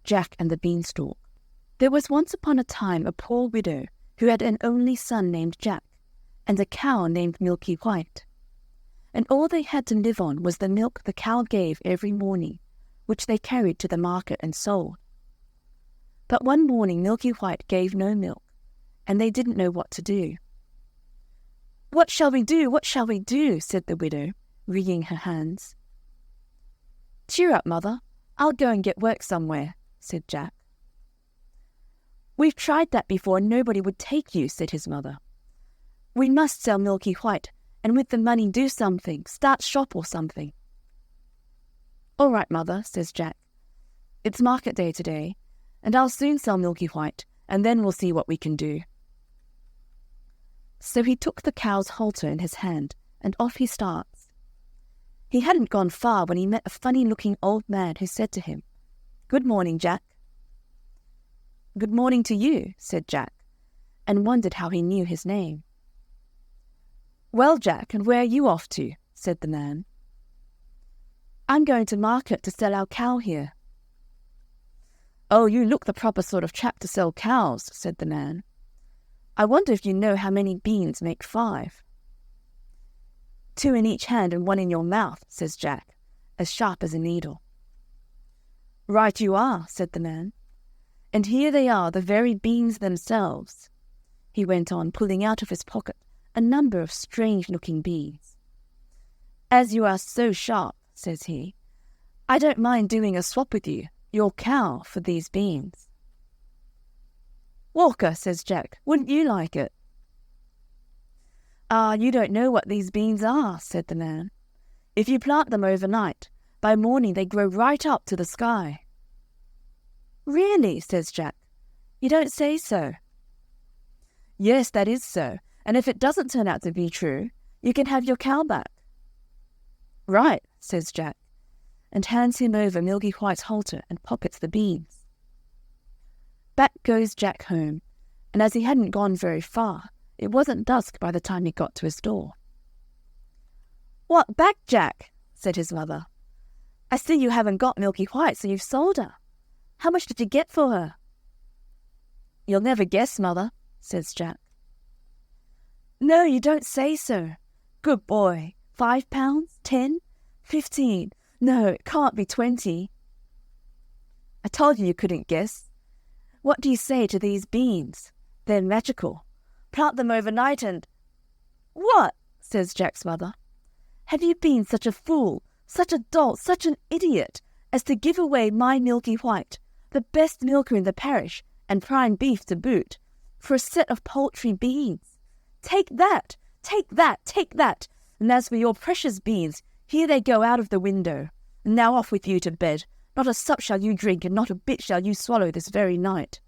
Jack and the Beanstalk. There was once upon a time a poor widow who had an only son named Jack, and a cow named Milky White. And all they had to live on was the milk the cow gave every morning, which they carried to the market and sold. But one morning Milky White gave no milk, and they didn't know what to do. "What shall we do? What shall we do?" said the widow, wringing her hands. "Cheer up, mother. I'll go and get work somewhere," said Jack. "We've tried that before and nobody would take you," said his mother. "We must sell Milky White, and with the money do something, start shop or something." "All right, mother," says Jack. "It's market day today, and I'll soon sell Milky White, and then we'll see what we can do." So he took the cow's halter in his hand, and off he starts. He hadn't gone far when he met a funny-looking old man who said to him, "Good morning, Jack." "Good morning to you," said Jack, and wondered how he knew his name. "Well, Jack, and where are you off to?" said the man. "I'm going to market to sell our cow here." "Oh, you look the proper sort of chap to sell cows," said the man. "I wonder if you know how many beans make 5. "2 in each hand and 1 in your mouth," says Jack, as sharp as a needle. "Right you are," said the man. "And here they are, the very beans themselves," he went on, pulling out of his pocket a number of strange-looking beans. "As you are so sharp," says he, "I don't mind doing a swap with you, your cow, for these beans." "Walker," says Jack, "wouldn't you like it?" "Ah, you don't know what these beans are," said the man. "If you plant them overnight, by morning they grow right up to the sky." "Really?" says Jack. "You don't say so." "Yes, that is so, and if it doesn't turn out to be true, you can have your cow back." "Right," says Jack, and hands him over Milky White's halter and pockets the beans. Back goes Jack home, and as he hadn't gone very far, it wasn't dusk by the time he got to his door. "What, back, Jack?" said his mother. "I see you haven't got Milky White, so you've sold her. How much did you get for her?" "You'll never guess, mother," says Jack. "No, you don't say so. Good boy. 5 pounds? 10? 15? No, it can't be 20. "I told you couldn't guess. What do you say to these beans? They're magical. Plant them overnight and—" "What?" says Jack's mother. "Have you been such a fool, such a dolt, such an idiot, as to give away my Milky White, the best milker in the parish, and prime beef to boot, for a set of paltry beans? Take that, take that, take that, and as for your precious beans, here they go out of the window. And now off with you to bed. Not a sup shall you drink, and not a bit shall you swallow this very night."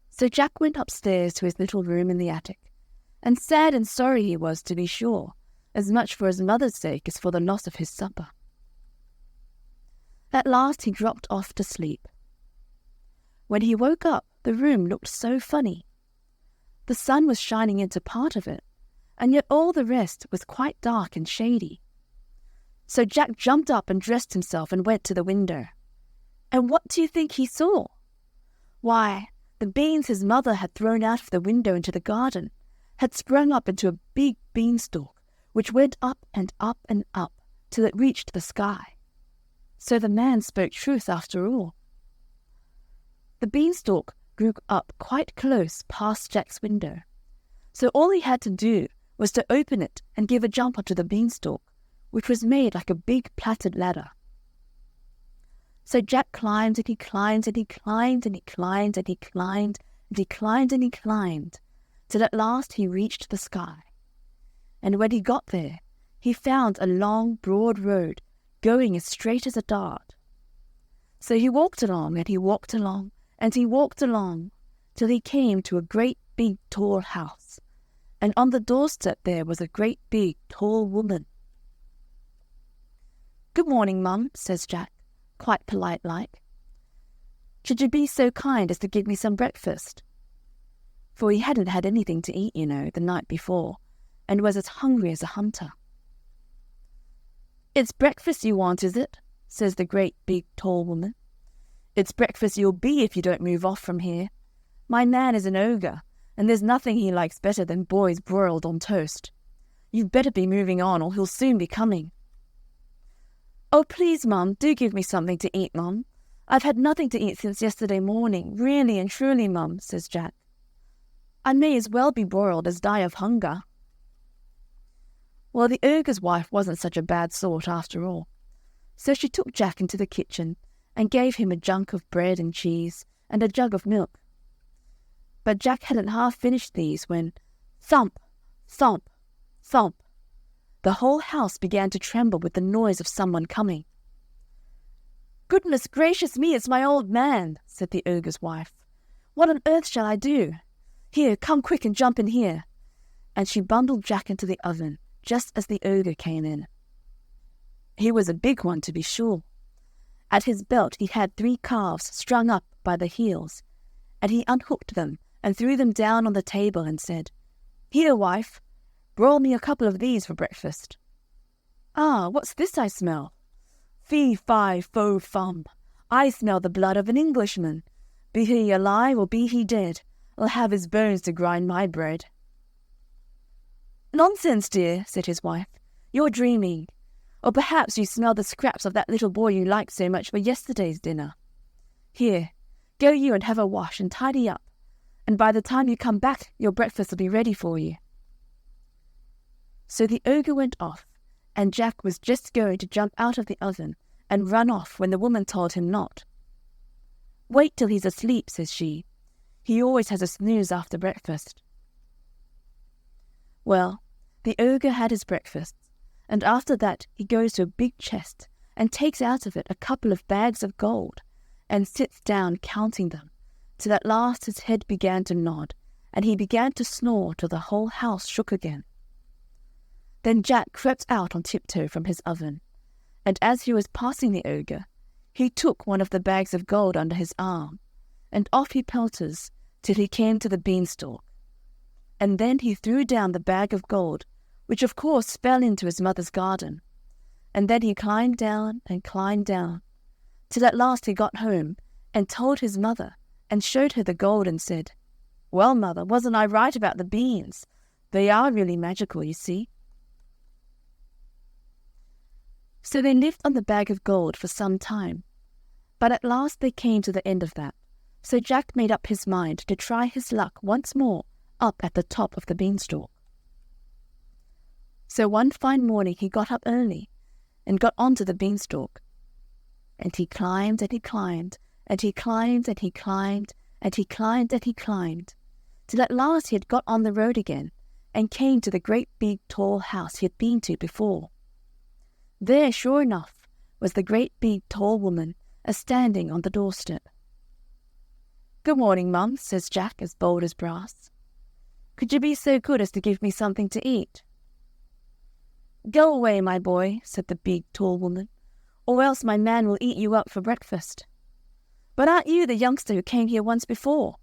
So Jack went upstairs to his little room in the attic, and sad and sorry he was, to be sure, as much for his mother's sake as for the loss of his supper. At last he dropped off to sleep. When he woke up, the room looked so funny. The sun was shining into part of it, and yet all the rest was quite dark and shady. So Jack jumped up and dressed himself and went to the window. And what do you think he saw? Why, the beans his mother had thrown out of the window into the garden had sprung up into a big beanstalk, which went up and up and up till it reached the sky. So the man spoke truth after all. The beanstalk grew up quite close past Jack's window, so all he had to do was to open it and give a jump onto the beanstalk, which was made like a big plaited ladder. So Jack climbed and he climbed and he climbed and he climbed and he climbed and he climbed and he climbed, till at last he reached the sky. And when he got there, he found a long, broad road going as straight as a dart. So he walked along and he walked along and he walked along till he came to a great big tall house, and on the doorstep there was a great big tall woman. "Good morning, Mum," says Jack, quite polite-like. "Should you be so kind as to give me some breakfast?" For he hadn't had anything to eat, the night before, and was as hungry as a hunter. "It's breakfast you want, is it?" says the great big tall woman, It's breakfast you'll be if you don't move off from here. My man is an ogre, and there's nothing he likes better than boys broiled on toast. You'd better be moving on, or he'll soon be coming." "Oh, please, Mum, do give me something to eat, Mum. I've had nothing to eat since yesterday morning, really and truly, Mum," says Jack. "I may as well be broiled as die of hunger." Well, the ogre's wife wasn't such a bad sort after all. So she took Jack into the kitchen and gave him a junk of bread and cheese and a jug of milk. But Jack hadn't half finished these when, thump, thump, thump, the whole house began to tremble with the noise of someone coming. "Goodness gracious me, it's my old man," said the ogre's wife. "What on earth shall I do? Here, come quick and jump in here." And she bundled Jack into the oven just as the ogre came in. He was a big one, to be sure. At his belt he had 3 calves strung up by the heels, and he unhooked them and threw them down on the table and said, "Here, wife, broil me a couple of these for breakfast." "Ah, what's this I smell?" "Fee, fi, fo, fum. I smell the blood of an Englishman. Be he alive or be he dead, I'll have his bones to grind my bread." "Nonsense, dear," said his wife. "You're dreaming. Or perhaps you smell the scraps of that little boy you liked so much for yesterday's dinner. Here, go you and have a wash and tidy up, and by the time you come back your breakfast will be ready for you." So the ogre went off, and Jack was just going to jump out of the oven and run off when the woman told him not. "Wait till he's asleep," says she. "He always has a snooze after breakfast." Well, the ogre had his breakfast, and after that he goes to a big chest and takes out of it a couple of bags of gold and sits down counting them, till at last his head began to nod, and he began to snore till the whole house shook again. Then Jack crept out on tiptoe from his oven, and as he was passing the ogre, he took one of the bags of gold under his arm, and off he pelters till he came to the beanstalk. And then he threw down the bag of gold, which of course fell into his mother's garden. And then he climbed down, till at last he got home and told his mother and showed her the gold and said, "Well, mother, wasn't I right about the beans? They are really magical, you see." So they lived on the bag of gold for some time, but at last they came to the end of that, so Jack made up his mind to try his luck once more up at the top of the beanstalk. So one fine morning he got up early and got onto the beanstalk, and he climbed and he climbed, and he climbed and he climbed, and he climbed and he climbed, till at last he had got on the road again and came to the great big tall house he had been to before. There, sure enough, was the great big tall woman a-standing on the doorstep. "Good morning, Mum," says Jack, as bold as brass. "Could you be so good as to give me something to eat?" "Go away, my boy," said the big tall woman, "or else my man will eat you up for breakfast. But aren't you the youngster who came here once before?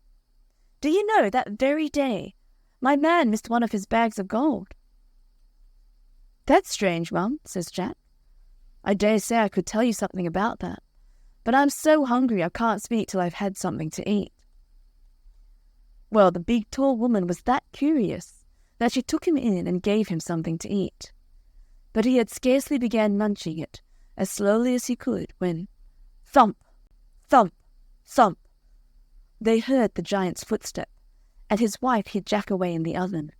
Do you know that very day my man missed one of his bags of gold?" "That's strange, Mum," says Jack. "I dare say I could tell you something about that, but I'm so hungry I can't speak till I've had something to eat." Well, the big tall woman was that curious that she took him in and gave him something to eat. But he had scarcely began munching it, as slowly as he could, when, thump, thump, thump, they heard the giant's footstep, and his wife hid Jack away in the oven.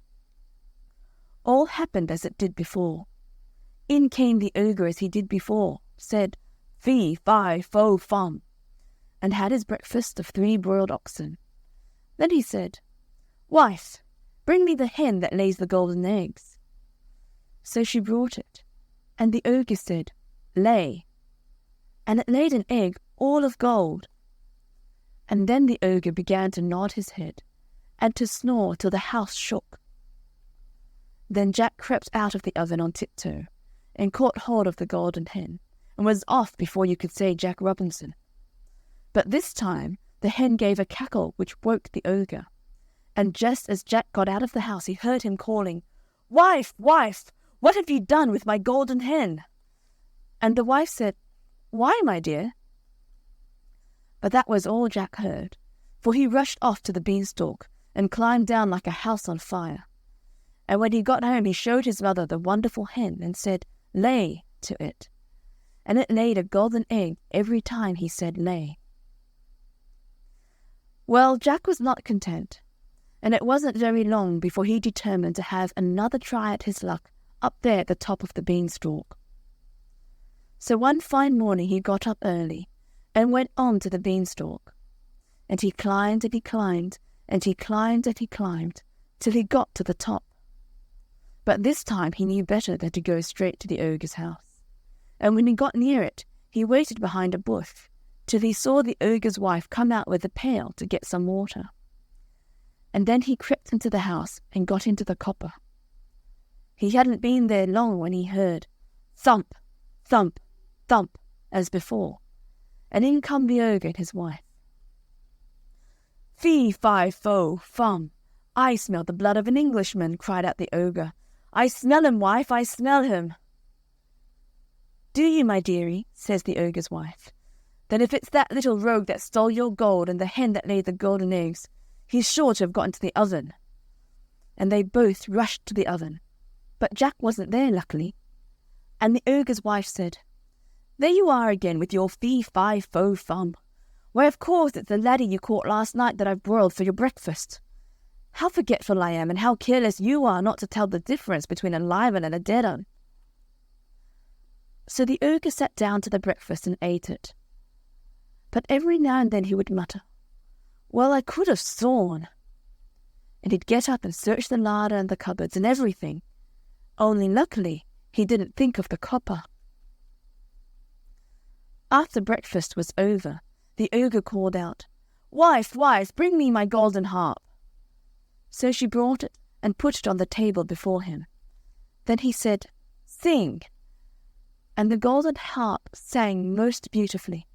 All happened as it did before. In came the ogre as he did before, said, "Fee, fi, fo, fum," and had his breakfast of 3 broiled oxen. Then he said, "Wife, bring me the hen that lays the golden eggs." So she brought it, and the ogre said, "Lay," and it laid an egg all of gold. And then the ogre began to nod his head, and to snore till the house shook. Then Jack crept out of the oven on tiptoe, and caught hold of the golden hen, and was off before you could say Jack Robinson. But this time the hen gave a cackle which woke the ogre, and just as Jack got out of the house he heard him calling, "Wife, wife, what have you done with my golden hen?" And the wife said, "Why, my dear?" But that was all Jack heard, for he rushed off to the beanstalk and climbed down like a house on fire. And when he got home, he showed his mother the wonderful hen and said, "Lay," to it. And it laid a golden egg every time he said lay. Well, Jack was not content, and it wasn't very long before he determined to have another try at his luck up there at the top of the beanstalk. So one fine morning he got up early and went on to the beanstalk. And he climbed and he climbed, and he climbed and he climbed, till he got to the top. But this time he knew better than to go straight to the ogre's house. And when he got near it, he waited behind a bush, till he saw the ogre's wife come out with a pail to get some water. And then he crept into the house and got into the copper. He hadn't been there long when he heard thump, thump, thump, as before, and in come the ogre and his wife. "Fee, fi, fo, fum, I smell the blood of an Englishman," cried out the ogre. "I smell him, wife, I smell him." "Do you, my dearie?" says the ogre's wife. "Then if it's that little rogue that stole your gold and the hen that laid the golden eggs, he's sure to have got into the oven." And they both rushed to the oven. But Jack wasn't there, luckily. And the ogre's wife said, "There you are again with your fee, fi, fo, fum. Why, of course, it's the laddie you caught last night that I've broiled for your breakfast. How forgetful I am, and how careless you are not to tell the difference between a live one and a dead one." So the ogre sat down to the breakfast and ate it. But every now and then he would mutter, "Well, I could have sworn." And he'd get up and search the larder and the cupboards and everything. Only luckily he didn't think of the copper. After breakfast was over, the ogre called out, "Wife, wife, bring me my golden harp." So she brought it and put it on the table before him. Then he said, "Sing." And the golden harp sang most beautifully,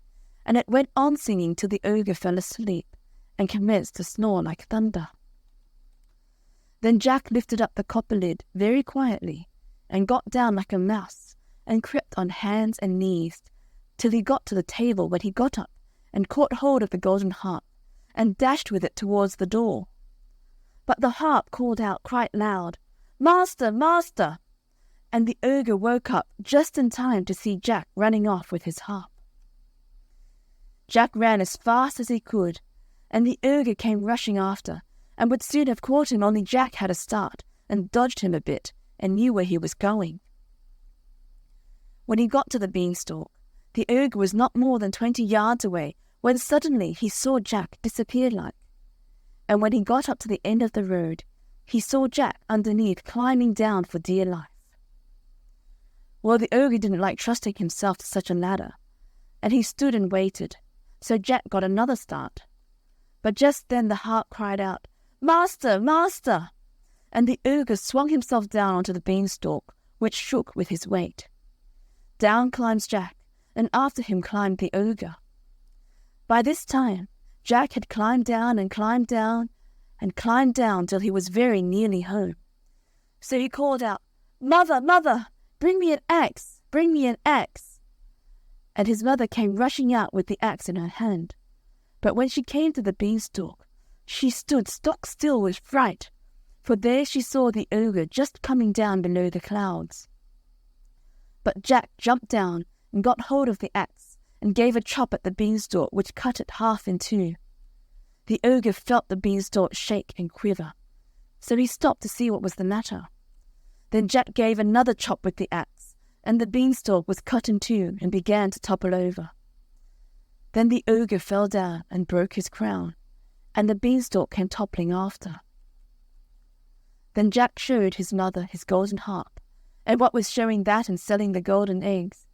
and it went on singing till the ogre fell asleep and commenced to snore like thunder. Then Jack lifted up the copper lid very quietly and got down like a mouse and crept on hands and knees till he got to the table, when he got up and caught hold of the golden harp and dashed with it towards the door. But the harp called out quite loud, "Master, master!" And the ogre woke up just in time to see Jack running off with his harp. Jack ran as fast as he could, and the ogre came rushing after, and would soon have caught him, only Jack had a start and dodged him a bit and knew where he was going. When he got to the beanstalk, the ogre was not more than 20 yards away, when suddenly he saw Jack disappear like. And when he got up to the end of the road, he saw Jack underneath climbing down for dear life. Well, the ogre didn't like trusting himself to such a ladder, and he stood and waited, so Jack got another start. But just then the harp cried out, "Master, master!" And the ogre swung himself down onto the beanstalk, which shook with his weight. Down climbs Jack, and after him climbed the ogre. By this time, Jack had climbed down and climbed down and climbed down till he was very nearly home. So he called out, "Mother, mother, bring me an axe, bring me an axe." And his mother came rushing out with the axe in her hand. But when she came to the beanstalk, she stood stock still with fright, for there she saw the ogre just coming down below the clouds. But Jack jumped down and got hold of the axe and gave a chop at the beanstalk, which cut it half in two. The ogre felt the beanstalk shake and quiver, so he stopped to see what was the matter. Then Jack gave another chop with the axe, and the beanstalk was cut in two and began to topple over. Then the ogre fell down and broke his crown, and the beanstalk came toppling after. Then Jack showed his mother his golden harp, and what with showing that and selling the golden eggs,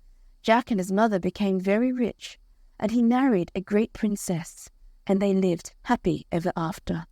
Jack and his mother became very rich, and he married a great princess, and they lived happy ever after.